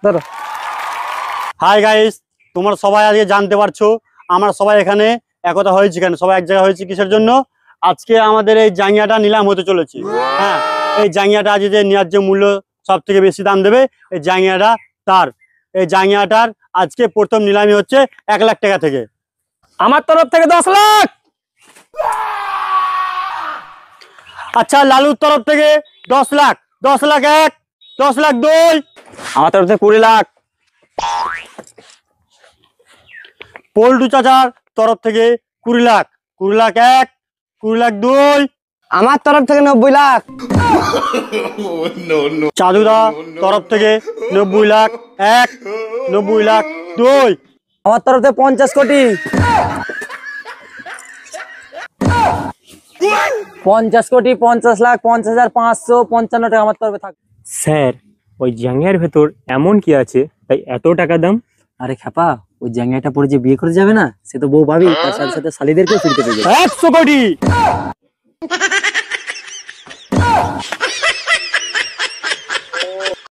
ধরো। Hi guys, তোমরা সবাই আজকে জানতে পারছো আমরা সবাই এখানে একতা হয়েছি কেন, সবাই এক জায়গায় হয়েছি কিসের জন্য। আজকে আমাদের এই জাঙ্গিয়াটা নিলাম হতে চলেছে। হ্যাঁ, এই জাঙ্গিয়াটা আজকে যে ন্যায্য মূল্য সব থেকে বেশি দাম দেবে এই জাঙ্গিয়াটা তার। এই জাঙ্গিয়াটার আজকে প্রথম নিলামি হচ্ছে 1 লাখ টাকা থেকে। আমার তরফ থেকে 10 লাখ। আচ্ছা, লালুর তরফ থেকে 10 লাখ। 10 লাখ 1, 10 লাখ 2। আমার তরফ থেকে 20 লাখ। পল্টু চাচার তরফ থেকে 20 লাখ। 20 লাখ 1, 20 লাখ 2। আমার তরফ থেকে 90 লাখ। চাঁদুদা তরফ থেকে 90 লাখ 1, 90 লাখ 2। আমার তরফ থেকে 50 কোটি। 50 কোটি, 50 লাখ, 50,555 টাকা আমার তরফে থাকবে। স্যার, ওই জাঙ্গিয়ার ভেতর এমন কি আছে তাই এত টাকা দাম? আরে খেপা, ওই জাঙ্গিয়াটা পরে যে বিয়ে করে যাবে না, সে তো বউ ভাবি তার সাথে সাথে শালিদেরকেও ফিরতে পেয়ে যাবে। 100 কোটি।